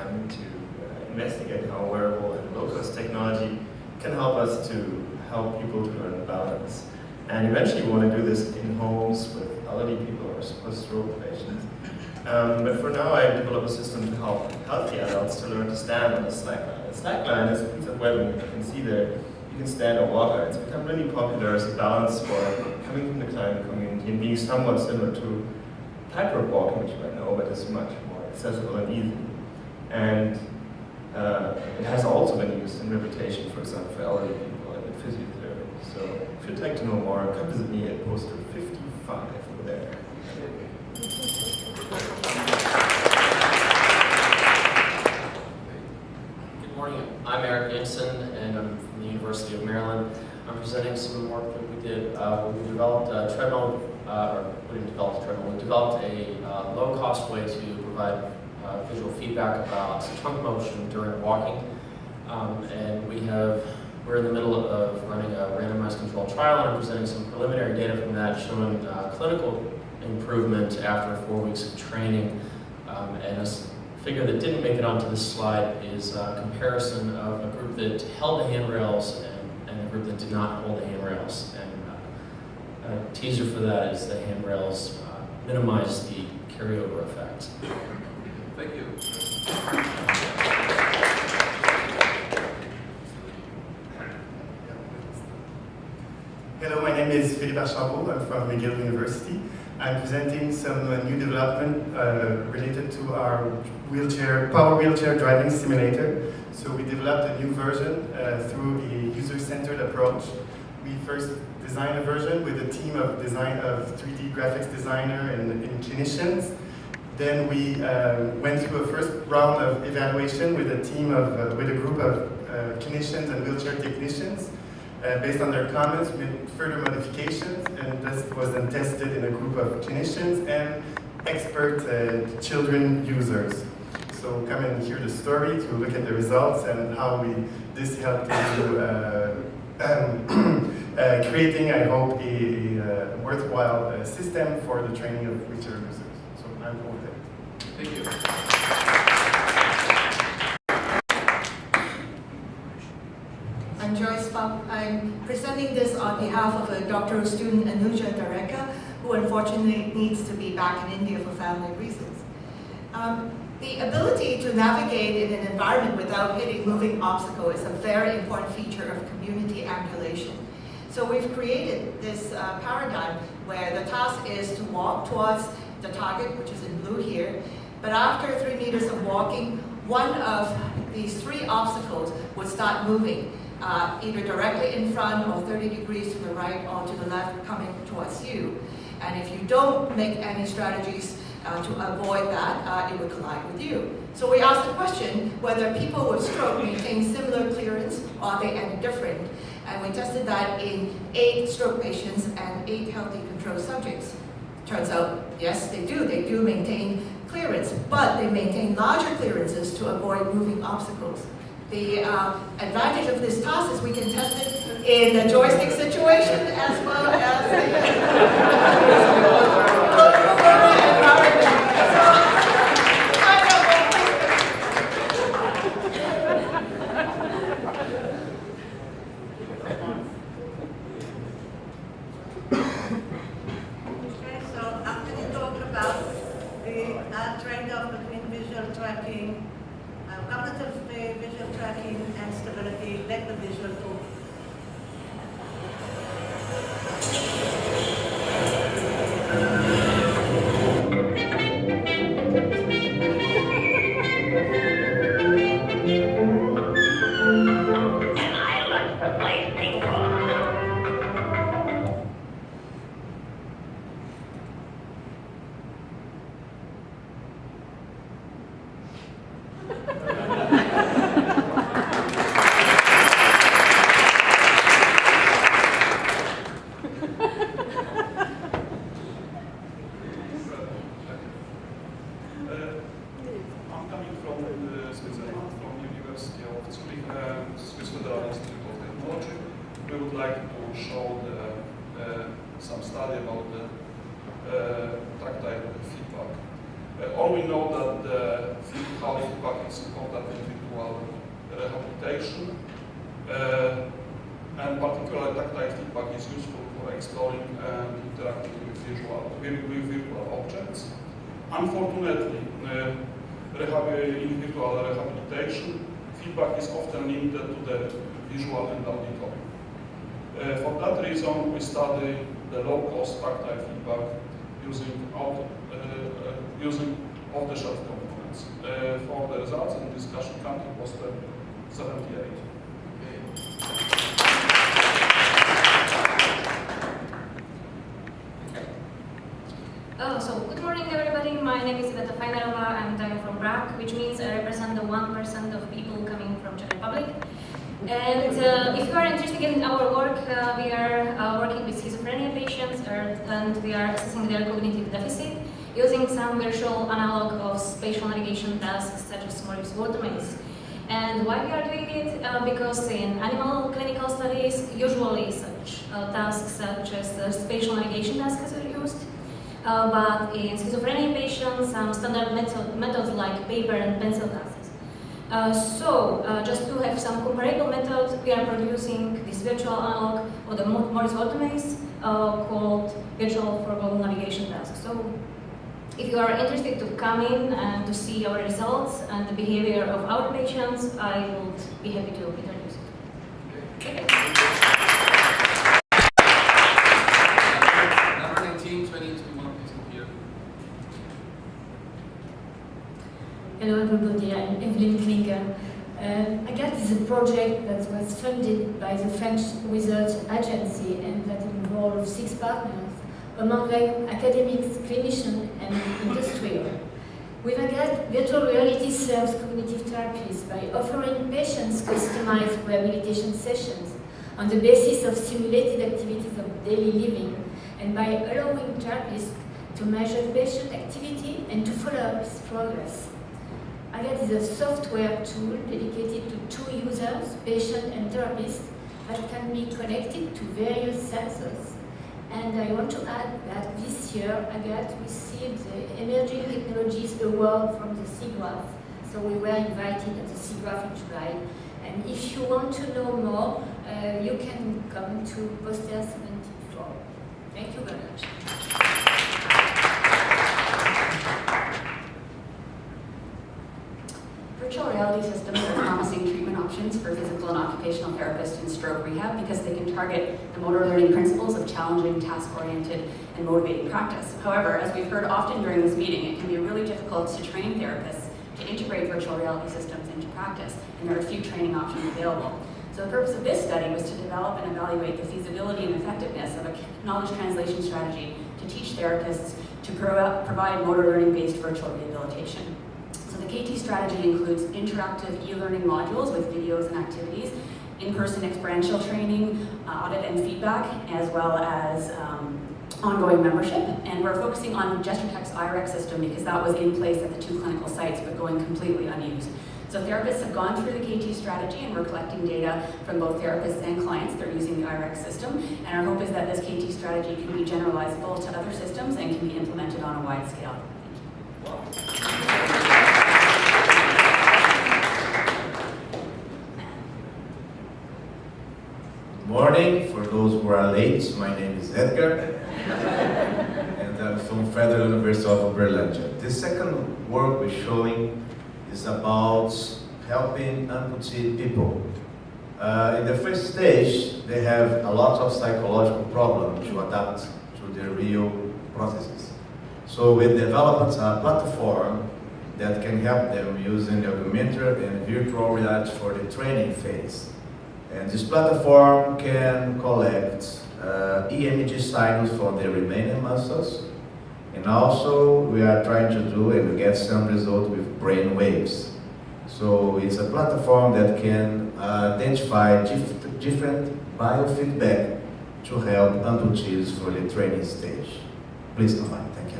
time to investigate how wearable and low-cost technology can help us to help people to learn balance. And eventually we want to do this in homes with elderly people or post-stroke patients. But for now I developed a system to help healthy adults to learn to stand on a slackline. A slackline is a piece of webbing you can see there. You can stand or walk on it. It's become really popular as a balance sport coming from the climbing community and being somewhat similar to tightrope walking, which you might know, but it's much more accessible and easy. And it has also been used in rehabilitation, for example, for elderly people and in physiotherapy. So if you'd like to know more, come visit me at poster 55 over there. Good morning, I'm Eric Gibson, and I'm from the University of Maryland. I'm presenting some work that we did. We developed a treadmill, or we didn't develop a treadmill, we developed a low-cost way to provide visual feedback about trunk motion during walking. And we're in the middle of running a randomized controlled trial, and I'm presenting some preliminary data from that showing clinical improvement after 4 weeks of training. And a figure that didn't make it onto this slide is a comparison of a group that held the handrails and a group that did not hold the handrails. And a teaser for that is the handrails minimize the carryover effect. Thank you. Hello, my name is Philippe Archambault. I'm from McGill University. I'm presenting some new development related to our power wheelchair driving simulator. So we developed a new version through a user-centered approach. We first designed a version with a team of 3D graphics designer and clinicians. Then we went through a first round of evaluation with a group of clinicians and wheelchair technicians. Based on their comments, we made further modifications, and this was then tested in a group of clinicians and expert children users. So come and hear the story to look at the results and how this helped into creating, I hope, a worthwhile system for the training of wheelchair users. So I'm over there. Thank you. I'm Joyce Pham. I'm presenting this on behalf of a doctoral student, Anuja Dareka, who unfortunately needs to be back in India for family reasons. The ability to navigate in an environment without hitting moving obstacle is a very important feature of community ambulation. So we've created this paradigm where the task is to walk towards the target, which is in blue here, but after 3 meters of walking, one of these 3 obstacles would start moving. Either directly in front or 30 degrees to the right or to the left coming towards you. And if you don't make any strategies to avoid that, it will collide with you. So we asked the question whether people with stroke maintain similar clearance or are they any different. And we tested that in 8 stroke patients and 8 healthy control subjects. Turns out, yes, they do. They do maintain clearance, but they maintain larger clearances to avoid moving obstacles. The advantage of this task is we can test it in a joystick situation as well as Okay, so I'm going to talk about the trade-off between visual tracking, cognitive visual tracking and stability. Let the visual talk. We would like to show some study about the tactile feedback. All we know that the physical feedback is important in visual rehabilitation, and particularly tactile feedback is useful for exploring and interacting with visual objects. Unfortunately, in visual rehabilitation, feedback is often limited to the visual and auditory. For that reason, we study the low-cost tactile feedback using off-the-shelf components. For the results in discussion, country was 78. So good morning everybody, my name is Iveta Fajnerova and I'm from Prague, which means I represent the 1% of people coming from Czech Republic. And if you are interested in our work, we are working with schizophrenia patients and we are assessing their cognitive deficit using some virtual analog of spatial navigation tasks such as Morris Watermaze. And why we are doing it? Because in animal clinical studies, usually such tasks such as spatial navigation tasks are used. But in schizophrenia patients, some standard methods like paper and pencil tasks. Just to have some comparable methods, we are producing this virtual analog of the Morris Watermaze called virtual foreground navigation task. So if you are interested to come in and to see our results and the behavior of our patients, I would be happy to introduce it. Okay. Number 19, 22. Hello everybody, I'm Evelyn Klinger. AGAT is a project that was funded by the French Research Agency and that involves 6 partners, among them academics, clinicians and industrial. With AGAT, virtual reality serves cognitive therapies by offering patients customized rehabilitation sessions on the basis of simulated activities of daily living and by allowing therapists to measure patient activity and to follow up his progress. AGAT is a software tool dedicated to 2 users, patient and therapist, that can be connected to various sensors. And I want to add that this year AGAT received the Emerging Technologies Award from the CGRAPH. So we were invited at the CGRAPH in July. And if you want to know more, you can come to Poster 74. Thank you very much. Virtual reality systems are promising treatment options for physical and occupational therapists in stroke rehab because they can target the motor learning principles of challenging, task-oriented, and motivating practice. However, as we've heard often during this meeting, it can be really difficult to train therapists to integrate virtual reality systems into practice, and there are few training options available. So the purpose of this study was to develop and evaluate the feasibility and effectiveness of a knowledge translation strategy to teach therapists to provide motor learning-based virtual rehabilitation. So the KT strategy includes interactive e-learning modules with videos and activities, in-person experiential training, audit and feedback, as well as ongoing membership. And we're focusing on GestureTech's IREX system because that was in place at the 2 clinical sites but going completely unused. So therapists have gone through the KT strategy and we're collecting data from both therapists and clients. They're using the IREX system. And our hope is that this KT strategy can be generalizable to other systems and can be implemented on a wide scale. Morning, for those who are late, my name is Edgar and I'm from Federal University of Uberlândia. The second work we're showing is about helping amputee people. In the first stage, they have a lot of psychological problems to adapt to their real processes. So we developed a platform that can help them using the augmented and virtual reality for the training phase. And this platform can collect EMG signals from the remaining muscles. And also we are trying to do and get some results with brain waves. So it's a platform that can identify different biofeedback to help amputees for the training stage. Please come on, thank you.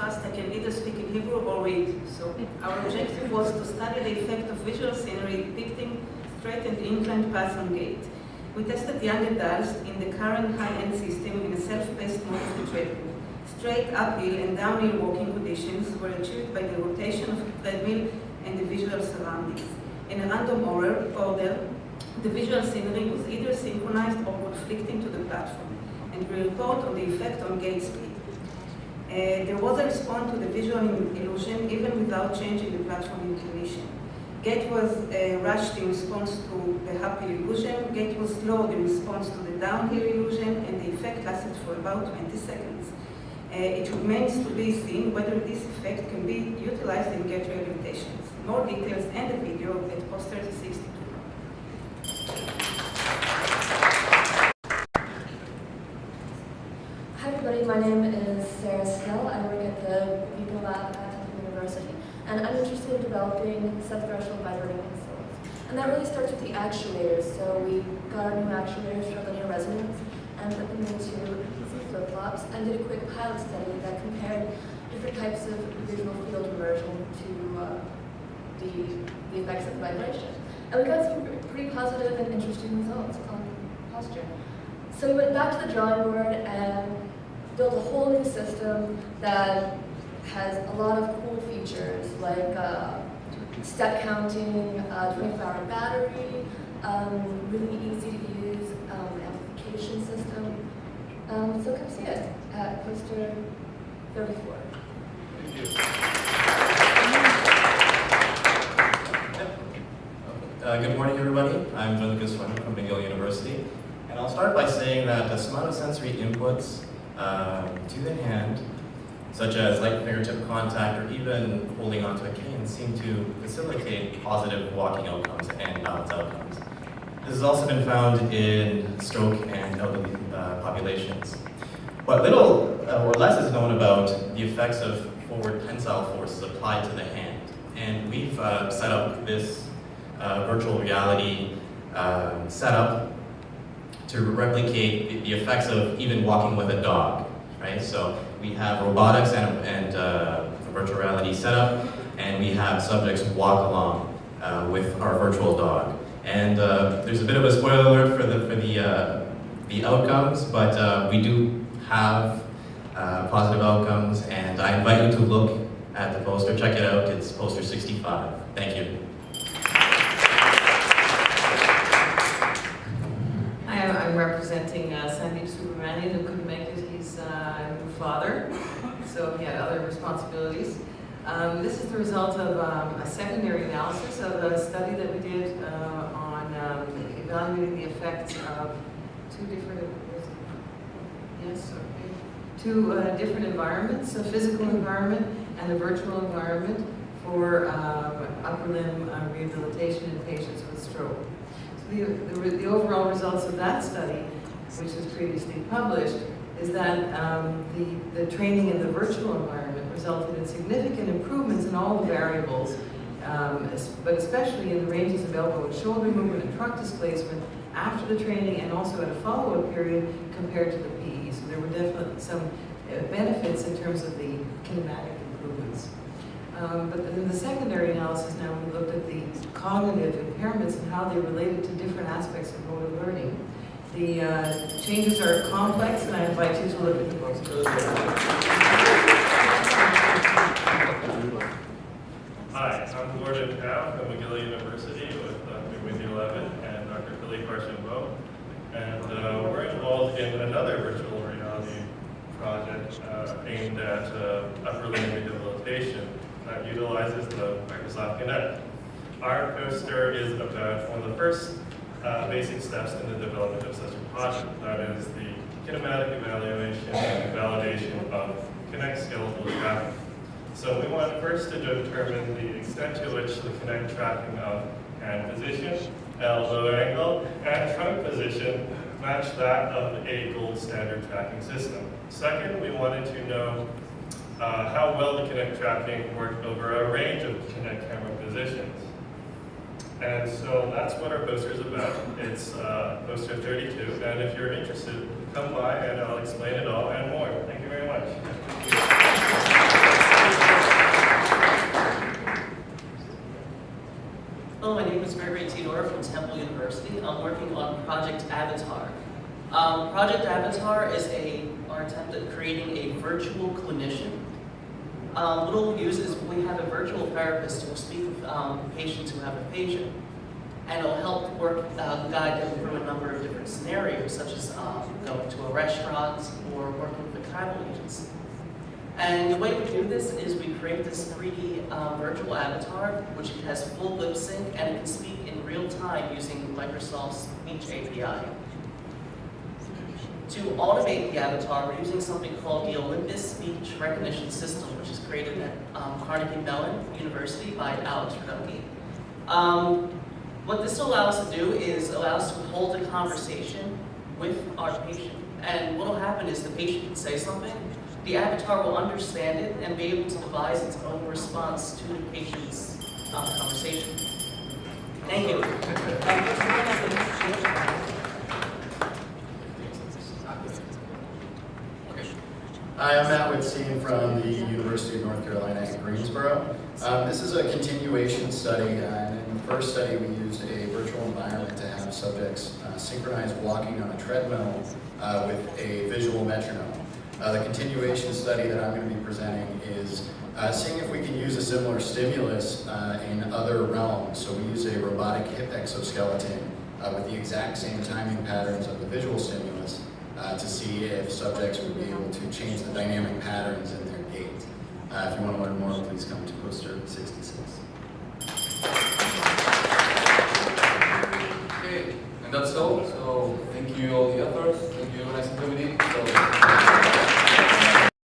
I can either speak in Hebrew or read. So our objective was to study the effect of visual scenery depicting straight and inclined paths on gait. We tested young adults in the current high-end system in a self-paced mode of the treadmill. Straight uphill and downhill walking conditions were achieved by the rotation of the treadmill and the visual surroundings. In a random order, the visual scenery was either synchronized or conflicting to the platform, and we report on the effect on gait speed. There was a response to the visual illusion even without changing the platform inclination. Gait was rushed in response to the uphill illusion, gait was slowed in response to the downhill illusion, and the effect lasted for about 20 seconds. It remains to be seen whether this effect can be utilized in gait rehabilitations. More details and the video at poster 62. Hi everybody, my name is Sarah Snell. I work at the People Lab at University, and I'm interested in developing sub-threshold vibrating insoles. And that really starts with the actuators. So we got our new actuators from linear resonance and put them into flip-flops and did a quick pilot study that compared different types of visual field immersion to the effects of vibration. And we got some pretty positive and interesting results on posture. So we went back to the drawing board and built a whole new system that has a lot of cool features like step counting, 24-hour battery, really easy to use amplification system. So come see us at poster 34. Thank you. Good morning, everybody. I'm John Lucas from McGill University. And I'll start by saying that the somatosensory inputs to the hand, such as light fingertip contact or even holding onto a cane, seem to facilitate positive walking outcomes and balance outcomes. This has also been found in stroke and elderly populations. What little or less is known about the effects of forward tensile forces applied to the hand. And we've set up this virtual reality setup to replicate the effects of even walking with a dog, right? So we have robotics and virtual reality setup, and we have subjects walk along with our virtual dog. And there's a bit of a spoiler alert for the outcomes, but we do have positive outcomes, and I invite you to look at the poster. Check it out. It's poster 65. Thank you. I'm representing Sandeep Subramanian, who couldn't make it. He's a new father, so he had other responsibilities. This is the result of a secondary analysis of a study that we did on evaluating the effects of two different environments, a physical environment and a virtual environment for upper limb rehabilitation in patients with stroke. The overall results of that study, which was previously published, is that the training in the virtual environment resulted in significant improvements in all the variables, but especially in the ranges of elbow and shoulder movement and trunk displacement after the training and also at a follow-up period compared to the PE. So there were definitely some benefits in terms of the kinematic improvements. But in the secondary analysis now, we looked at the cognitive impairments and how they related to different aspects of motor learning. The changes are complex, and I invite you to look at the poster. Hi, I'm Gordon Cao from McGill University with Dr. Wendy Levin and Dr. Philippe Archambault. And we're involved in another virtual reality project aimed at upper limb rehabilitation that utilizes the Microsoft Kinect. Our poster is about one of the first basic steps in the development of such a project. That is the kinematic evaluation and validation of Kinect skeletal tracking. So we want first to determine the extent to which the Kinect tracking of hand position, elbow angle, and trunk position match that of a gold standard tracking system. Second, we wanted to know how well the Kinect tracking worked over a range of Kinect camera positions. And so that's what our poster is about. It's poster 32, and if you're interested, come by and I'll explain it all and more. Thank you very much. Hello, my name is Gregory Theodore from Temple University. I'm working on Project Avatar. Project Avatar is our attempt at creating a virtual clinician. What we'll use is we have a virtual therapist who will speak with patients who have aphasia. And it'll help guide them through a number of different scenarios, such as going to a restaurant or working with a travel agency. And the way we do this is we create this 3D virtual avatar, which has full lip sync, and it can speak in real time using Microsoft's Speech API. To automate the avatar, we're using something called the Olympus Speech Recognition System, which is created at Carnegie Mellon University by Alex Radke. What this allows us to do is allow us to hold a conversation with our patient. And what will happen is the patient can say something, the avatar will understand it and be able to devise its own response to the patient's conversation. Thank you. Hi, I'm Matt Whitstein from the University of North Carolina at Greensboro. This is a continuation study, and in the first study we used a virtual environment to have subjects synchronize walking on a treadmill with a visual metronome. The continuation study that I'm going to be presenting is seeing if we can use a similar stimulus in other realms. So we use a robotic hip exoskeleton with the exact same timing patterns of the visual stimulus to see if subjects would be able to change the dynamic patterns in their gait. If you want to learn more, please come to poster 66.